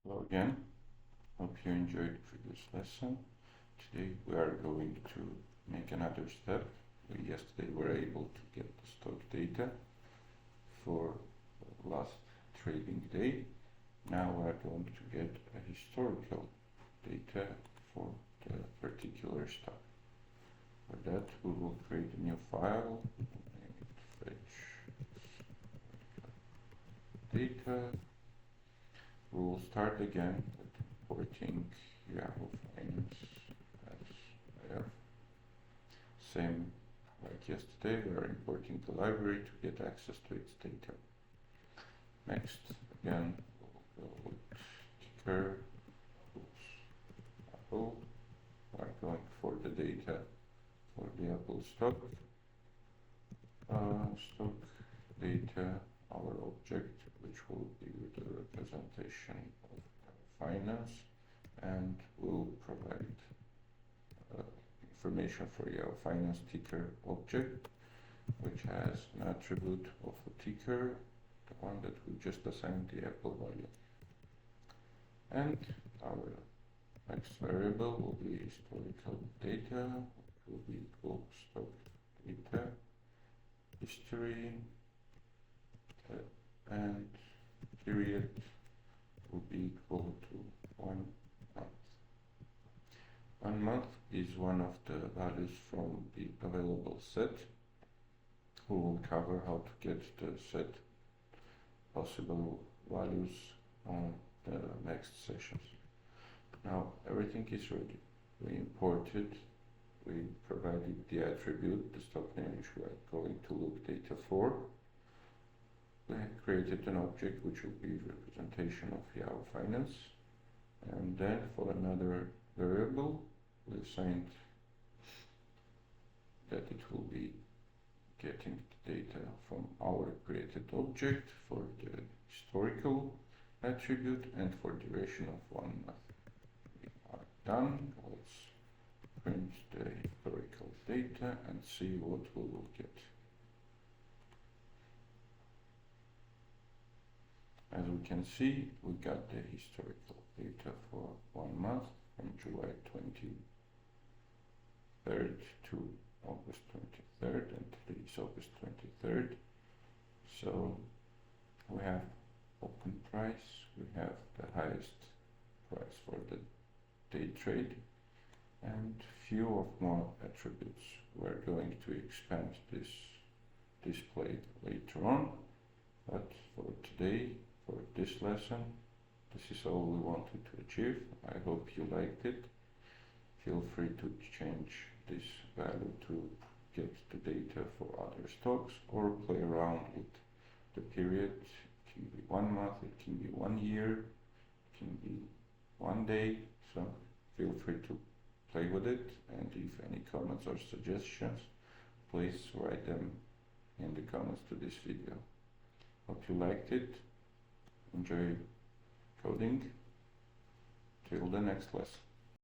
Hello again, hope you enjoyed the previous lesson. Today we are going to make another step. We yesterday were able to get the stock data for last trading day. Now we are going to get a historical data for the particular stock. For that we will create a new file, name it fetch data. We will start again with importing Yahoo Finance as same like yesterday. We are importing the library to get access to its data. Next, again, we'll go with ticker Apple. We are going for the data for the Apple stock. Stock data, our object, which will be the representation of finance, and will provide information for your finance ticker object, which has an attribute of a ticker, the one that we just assigned the Apple value. And our next variable will be historical data, will be equal stock data, history, and period will be equal to 1 month. 1 month is one of the values from the available set. We will cover how to get the set possible values on the next sessions. Now everything is ready. We imported, we provided the attribute, the stock name which we are going to look data for. We created an object which will be representation of Yahoo Finance, and then for another variable we assigned that it will be getting the data from our created object for the historical attribute and for duration of 1 month. We are done. Let's print the historical data and see what we will get. As we can see, we got the historical data for 1 month from July 23rd to August 23rd, and today is August 23rd. So we have open price, we have the highest price for the day trade, and few of more attributes. We're going to expand this display later on, but for today, for this lesson, this is all we wanted to achieve. I hope you liked it. Feel free to change this value to get the data for other stocks or play around with the period. It can be 1 month, it can be 1 year, it can be 1 day. So feel free to play with it, and if any comments or suggestions, please write them in the comments to this video. Hope you liked it. Enjoy coding. Till the next lesson.